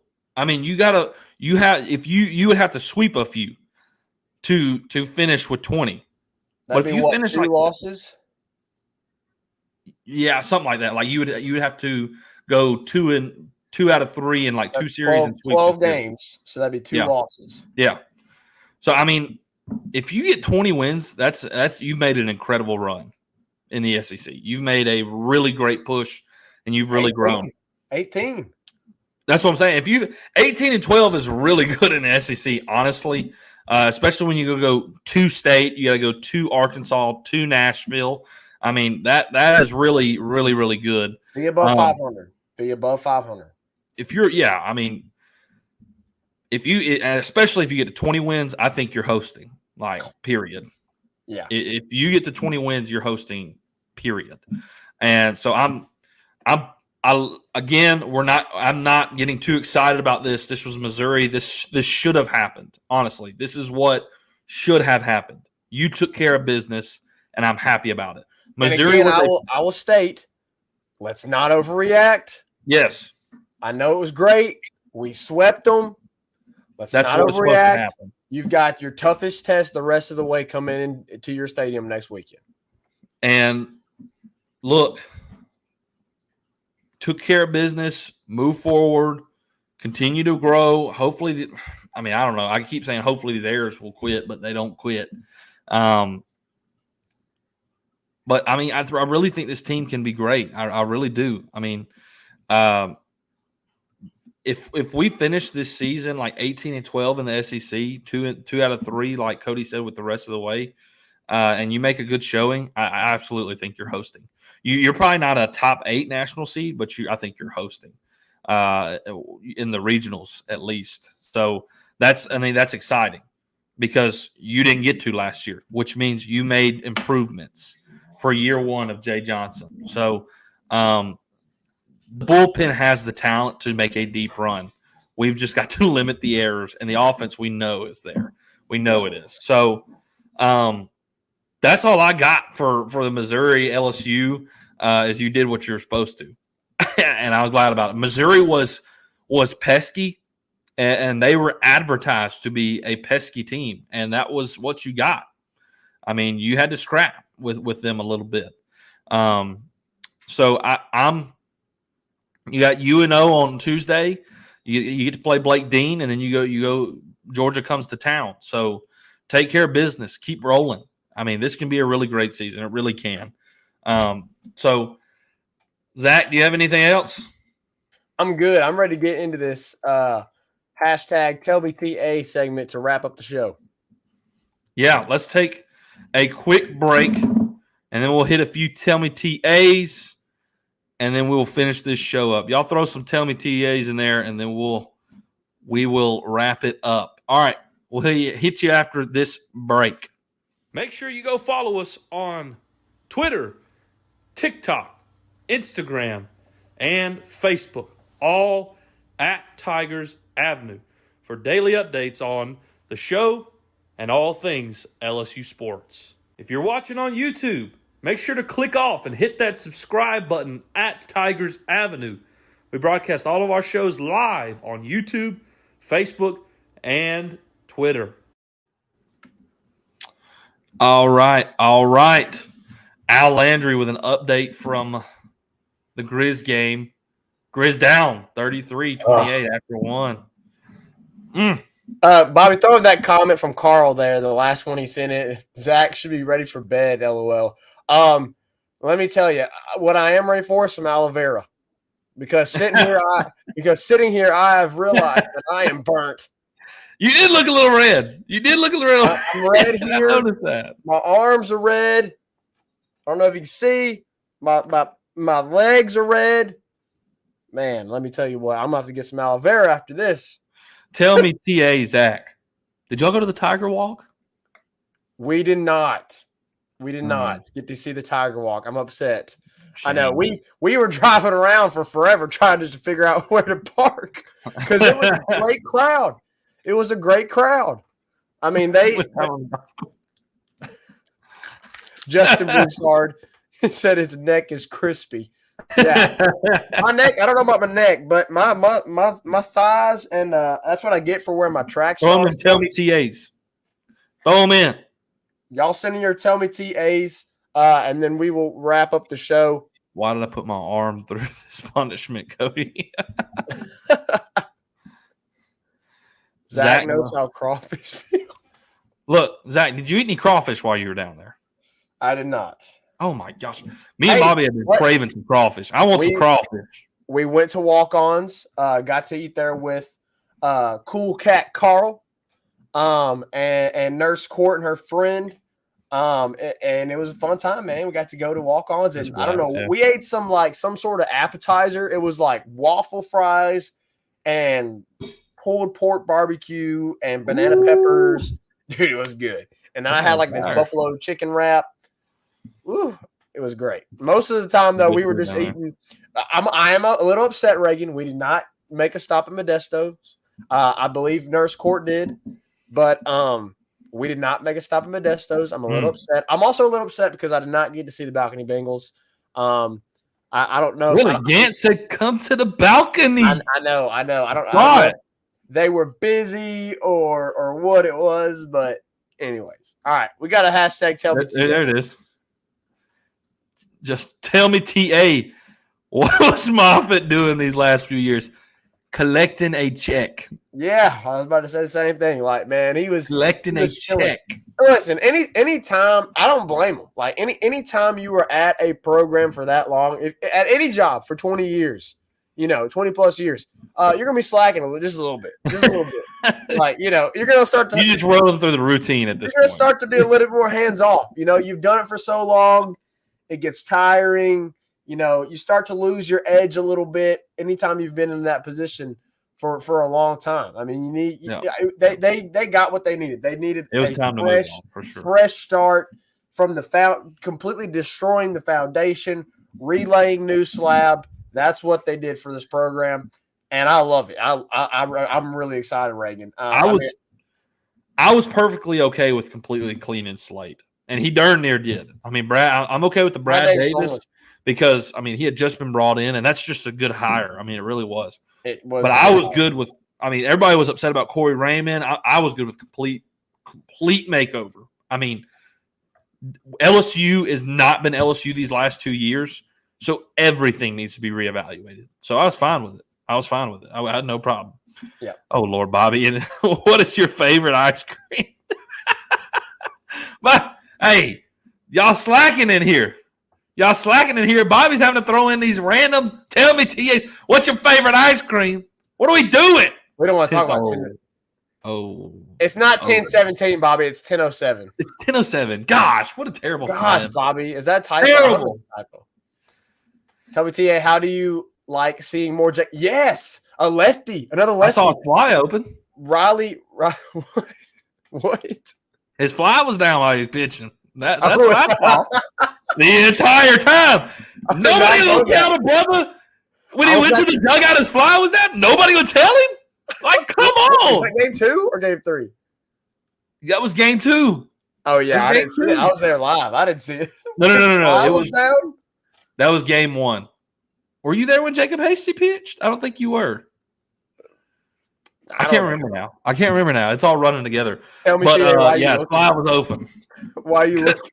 You would have to sweep a few to finish with 20. That'd but if you finish 2 losses? Yeah, something like that. Like you would have to go 2 out of 3 in like 2 series and 12 games. So that'd be 2 losses. Yeah. So if you get 20 wins, that's you've made an incredible run in the SEC. You've made a really great push, and you've really grown. 18. That's what I'm saying. If you 18-12 is really good in the SEC, honestly, especially when you go 2 state, you got to go 2 Arkansas, 2 Nashville. That is really, really, really good. Be above 500. Be above 500. Especially if you get to 20 wins, I think you're hosting. Period. Yeah. If you get to 20 wins, you're hosting. Period. And so I'm not getting too excited about this. This was Missouri. This should have happened. Honestly, this is what should have happened. You took care of business and I'm happy about it. And Missouri again, I will state, let's not overreact. Yes. I know it was great. We swept them. Let's not overreact. You've got your toughest test the rest of the way coming into your stadium next weekend. And look, took care of business, move forward, continue to grow. Hopefully, I don't know. I keep saying hopefully these errors will quit, but they don't quit. But I really think this team can be great. I really do. If we finish this season like 18-12 in the SEC, two out of three, like Cody said, with the rest of the way, and you make a good showing, I absolutely think you're hosting. You're probably not a top 8 national seed, but I think you're hosting in the regionals at least. So that's exciting because you didn't get to last year, which means you made improvements for year one of Jay Johnson. So the bullpen has the talent to make a deep run. We've just got to limit the errors, and the offense we know is there. We know it is. So that's all I got for the Missouri LSU is you did what you were supposed to. And I was glad about it. Missouri was pesky, and they were advertised to be a pesky team, and that was what you got. You had to scrap with them a little bit. So you got UNO on Tuesday. You get to play Blake Dean, and then you go. Georgia comes to town. So take care of business. Keep rolling. This can be a really great season. It really can. So, Zach, do you have anything else? I'm good. I'm ready to get into this hashtag Tell Me TA segment to wrap up the show. Yeah, let's take a quick break, and then we'll hit a few Tell Me TAs, and then we'll finish this show up. Y'all throw some Tell Me TAs in there, and then we will wrap it up. All right, we'll hit you after this break. Make sure you go follow us on Twitter, TikTok, Instagram, and Facebook, all at Tigers Avenue, for daily updates on the show and all things LSU sports. If you're watching on YouTube, make sure to click off and hit that subscribe button at Tigers Avenue. We broadcast all of our shows live on YouTube, Facebook, and Twitter. All right. Al Landry with an update from the Grizz game. Grizz down 33-28 after one. Bobby, throwing that comment from Carl there, the last one he sent it. Zach should be ready for bed, LOL. Let me tell you, what I am ready for is some aloe vera. Because sitting here, I have realized that I am burnt. You did look a little red. I'm red here. I noticed that. My arms are red. I don't know if you can see. My legs are red. Man, let me tell you what. I'm going to have to get some aloe vera after this. Tell me, TA, Zach, did y'all go to the Tiger Walk? We did not. Get to see the Tiger Walk. I'm upset. Shame. I know. We were driving around for forever trying to figure out where to park because it was a great crowd. It was a great crowd. Justin Broussard said his neck is crispy. Yeah, my neck. I don't know about my neck, but my thighs, and that's what I get for wearing my tracks. Throw them in. Tell me TAs. Throw them in. Y'all send in your Tell Me TAs, and then we will wrap up the show. Why did I put my arm through this punishment, Cody? Zach knows how crawfish feels. Look, Zach, did you eat any crawfish while you were down there? I did not. Oh, my gosh. Me and Bobby have been craving some crawfish. I want some crawfish. We went to Walk-Ons, got to eat there with Cool Cat Carl and Nurse Court and her friend. And it was a fun time, man. We got to go to Walk-Ons. And I don't know, we ate some sort of appetizer. It was like waffle fries and pulled pork barbecue and banana peppers. Dude, it was good. And then I had this buffalo chicken wrap. Ooh, it was great. Most of the time, though, we were just eating. I am a little upset, Reagan. We did not make a stop at Modesto's. I believe Nurse Court did. But We did not make a stop at Modesto's. I'm a little upset. I'm also a little upset because I did not get to see the balcony Bengals. I don't know. Really? Gant said, "Come to the balcony." I know. I don't know if they were busy or what it was, but anyways. All right, we got a hashtag. Tell me. There it is. Just tell me, TA, what was Moffitt doing these last few years? Collecting a check. Yeah, I was about to say the same thing. Like, man, he was collecting a check. Listen, any time, I don't blame him. Like any time you were at a program for that long, at any job for 20 years, 20 plus years, you're gonna be slacking just a little bit, Like, you're gonna start to. You just rolling through the routine at this point. You're gonna start to be a little bit more hands off. You've done it for so long, it gets tiring. You start to lose your edge a little bit anytime you've been in that position for a long time. I mean, they got what they needed. They needed time to move on, for sure. Fresh start from the completely destroying the foundation, relaying new slab. That's what they did for this program, and I love it. I'm really excited, Reagan. I was perfectly okay with completely cleaning slate, and he darn near did. I mean, Brad, I'm okay with the Brad Davis. Because, he had just been brought in, and that's just a good hire. It really was. It was. But I was good with – everybody was upset about Corey Raymond. I was good with complete makeover. LSU has not been LSU these last 2 years, so everything needs to be reevaluated. So I was fine with it. I had no problem. Yeah. Oh, Lord, Bobby. And what is your favorite ice cream? But, hey, y'all slacking in here. Bobby's having to throw in these random. Tell me, TA, what's your favorite ice cream? What are we doing? We don't want to talk about 10. Oh, it's not 10:17, Bobby. It's 10:07. It's 10:07. Gosh, what a terrible. Gosh, fan. Bobby, is that typo? Terrible. Tell me, TA, how do you like seeing more? Yes, a lefty, another lefty. I saw a fly open. Riley, what? His fly was down while he was pitching. That's what I thought. The entire time. Nobody will tell the brother when he went to the dugout his fly was down. Nobody will tell him? Like, come on. Was that game 2 or game 3? That was game 2. Oh, yeah. I didn't see it. I was there live. I didn't see it. No. It was down? That was game 1. Were you there when Jacob Hasty pitched? I don't think you were. I can't remember now. It's all running togetger. Tell me, the fly was open. Why are you looking?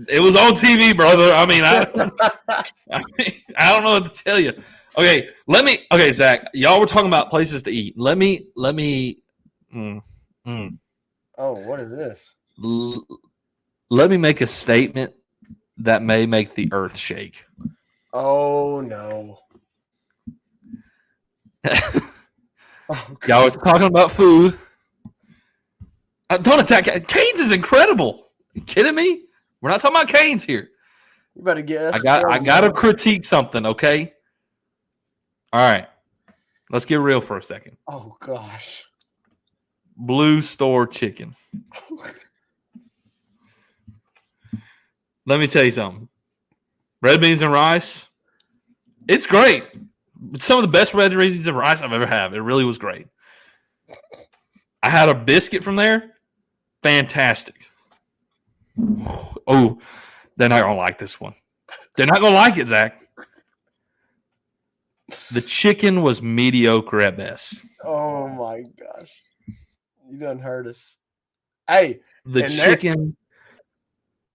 It was on TV, brother. I don't know what to tell you. Okay, Zach, y'all were talking about places to eat. Let me. Oh, what is this? Let me make a statement that may make the earth shake. Oh, no. Y'all was talking about food. Don't attack. Canes is incredible. Are you kidding me? We're not talking about Canes here. You better get us. I got to critique something, okay? All right. Let's get real for a second. Oh, gosh. Blue Store Chicken. Let me tell you something. Red beans and rice, it's great. It's some of the best red beans and rice I've ever had. It really was great. I had a biscuit from there. Fantastic. Oh, they're not going to like this one. They're not going to like it, Zach. The chicken was mediocre at best. Oh, my gosh. You done hurt us. Hey. The chicken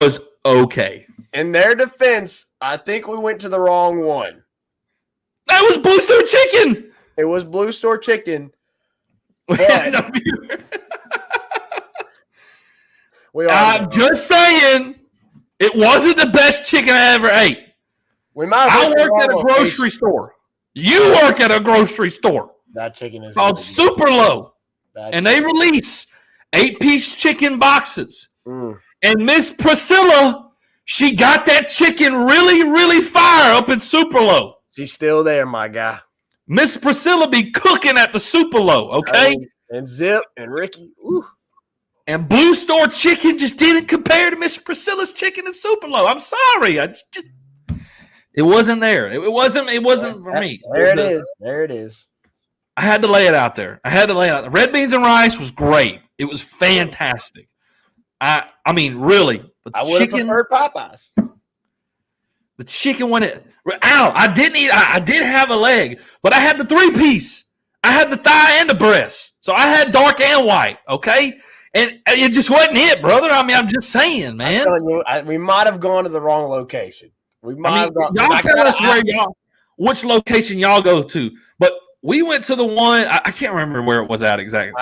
was okay. In their defense, I think we went to the wrong one. That was Blue Store Chicken. It was Blue Store Chicken. I'm just saying, it wasn't the best chicken I ever ate. I worked at a grocery store. You work at a grocery store. That chicken is called Super Low, and they release 8-piece chicken boxes. And Miss Priscilla, she got that chicken really, really fire up in Super Low. She's still there, my guy. Miss Priscilla be cooking at the Super Low, okay? And Zip and Ricky. Ooh. And Blue Store Chicken just didn't compare to Miss Priscilla's chicken at Super Low. I'm sorry. It wasn't there. It wasn't for me. There it is. There it is. I had to lay it out there. Red beans and rice was great. It was fantastic. I mean, really. But I would have preferred Popeyes. The chicken when it. Ow! I didn't eat. I did have a leg, but I had the 3-piece. I had the thigh and the breast, so I had dark and white. Okay, and it just wasn't it, brother. I mean, I'm just saying, man. I'm telling you, we might have gone to the wrong location. We might have gone. Y'all tell us which location y'all go to, but we went to the one. I can't remember where it was at exactly.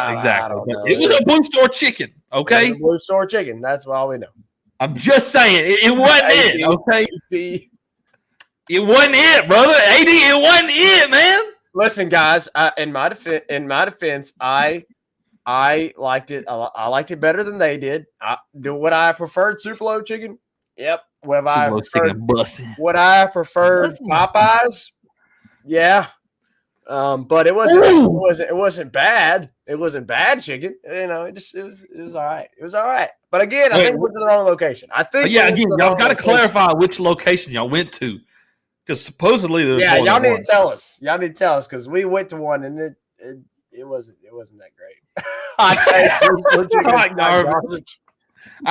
It was a Blue Store chicken. Okay, Blue Store chicken. That's all we know. I'm just saying it wasn't it. Okay, it wasn't it, brother. AD, it wasn't it, man. Listen, guys. In my defense, I liked it. I liked it better than they did. Would I have preferred Tupelo chicken? Yep. Would I have preferred Popeyes? Yeah. But it wasn't bad. It wasn't bad chicken. You know, it was all right. It was all right. But again, I think we went to the wrong location. I think again, y'all got to clarify which location y'all went to, because supposedly y'all need to tell us. Y'all need to tell us, because we went to one and it wasn't that great. I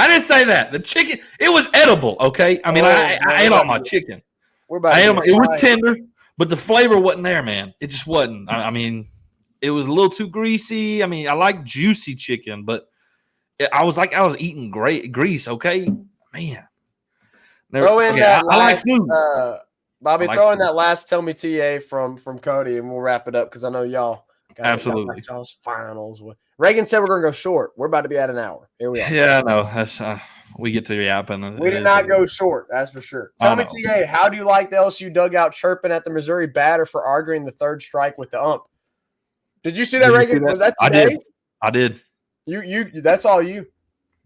didn't say that. The chicken, it was edible. Okay, I mean, I ate all my chicken. It was tender. But the flavor wasn't there, man. It just wasn't. I mean, it was a little too greasy. I mean, I like juicy chicken, but I was eating grease. Okay, man. Throw in that last, Bobby. Throw in that last "Tell Me TA" from Cody, and we'll wrap it up, because I know y'all. Absolutely. Y'all's finals. Reagan said we're going to go short. We're about to be at an hour. Here we are. Yeah, no, that's we get to yapping. We did not go short, that's for sure. Tell me, TA, how do you like the LSU dugout chirping at the Missouri batter for arguing the third strike with the ump? Did you see that, Reagan? Was that today? I did. You. That's all you.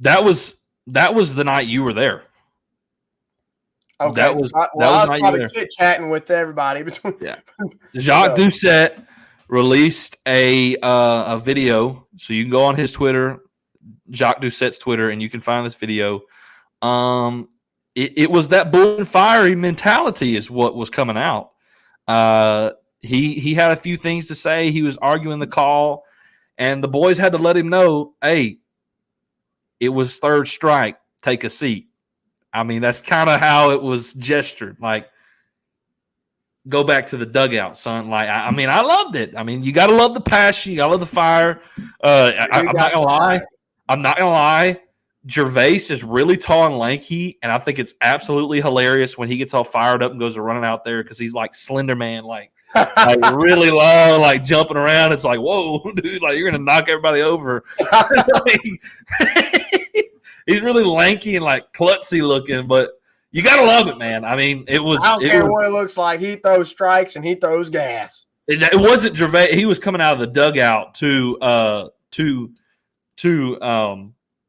That was the night you were there. Okay. That was probably chit-chatting with everybody between. Yeah. Jacques Doucette released a video, so you can go on his Twitter, Jacques Doucette's Twitter, and you can find this video. It was that bull and fiery mentality is what was coming out. He had a few things to say. He was arguing the call, and the boys had to let him know, hey, it was third strike. Take a seat. I mean, that's kind of how it was gestured. Like, go back to the dugout, son. Like, I mean, I loved it. I mean, you got to love the passion. You got to love the fire. I'm not going to lie. Gervais is really tall and lanky, and I think it's absolutely hilarious when he gets all fired up and goes running out there, because he's like Slender Man, like really low, like jumping around. It's like, whoa, dude, like you're going to knock everybody over. He's really lanky and like klutzy looking, but you got to love it, man. I mean, it was. I don't care what it looks like. He throws strikes and he throws gas. It wasn't Gervais. He was coming out of the dugout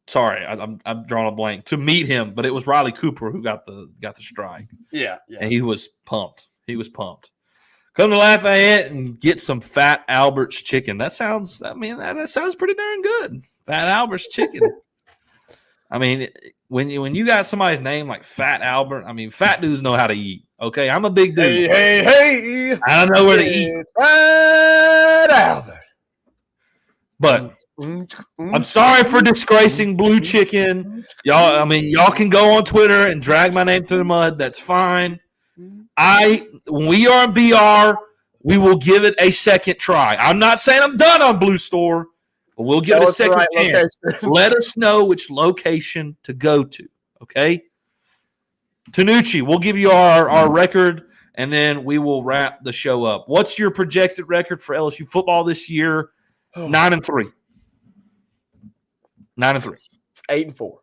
sorry, I'm drawing a blank, to meet him, but it was Riley Cooper who got the strike. Yeah. And he was pumped. Come to Lafayette and get some Fat Albert's chicken. That sounds pretty darn good. Fat Albert's chicken. I mean, when you got somebody's name like Fat Albert, I mean, fat dudes know how to eat. Okay, I'm a big dude. Hey! I don't know where to eat. Fat Albert. But I'm sorry for disgracing Blue Chicken. Y'all can go on Twitter and drag my name through the mud. That's fine. When we are in BR, we will give it a second try. I'm not saying I'm done on Blue Store, but we'll give it a second chance. Let us know which location to go to, okay? Tanucci, we'll give you our record, and then we will wrap the show up. What's your projected record for LSU football this year? 9-3. 9-3. 8-4.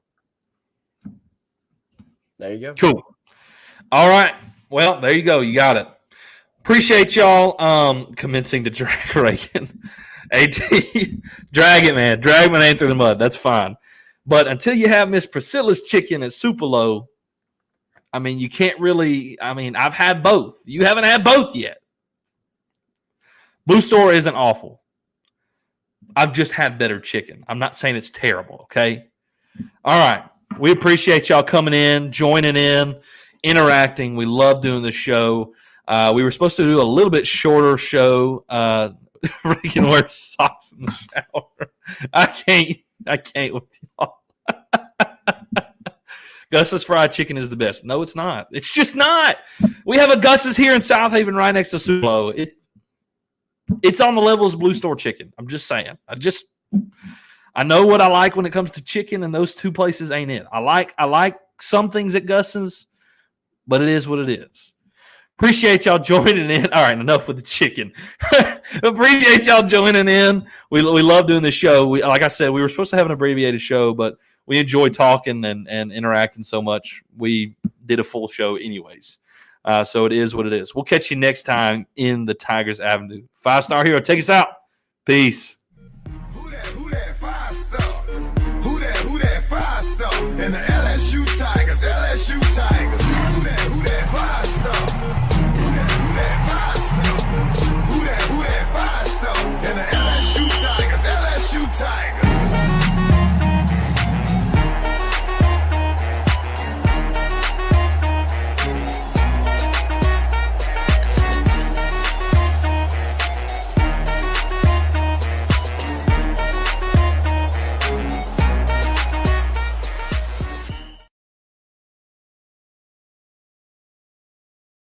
There you go. Cool. All right. Well, there you go. You got it. Appreciate y'all commencing to drag Reagan. AD, drag it, man. Drag my name through the mud. That's fine. But until you have Miss Priscilla's chicken at Supalo, I mean, you can't really – I mean, I've had both. You haven't had both yet. Blue Store isn't awful. I've just had better chicken. I'm not saying it's terrible, okay? All right. We appreciate y'all coming in, joining in, interacting. We love doing this show. We were supposed to do a little bit shorter show. freaking wear socks in the shower. I can't with y'all. Gus's fried chicken is the best. No, it's not. It's just not. We have a Gus's here in South Haven right next to Sulo. It's on the level as Blue Store Chicken. I'm just saying. I know what I like when it comes to chicken, and those two places ain't it. I like some things at Gus's, but it is what it is. Appreciate y'all joining in. All right, enough with the chicken. Appreciate y'all joining in. We love doing this show. Like I said, we were supposed to have an abbreviated show, but we enjoy talking and interacting so much. We did a full show anyways. So it is what it is. We'll catch you next time in the Tigers Avenue. 5-star hero, take us out. Peace. Who that 5-star? Who that 5-star? And the LSU Tigers, LSU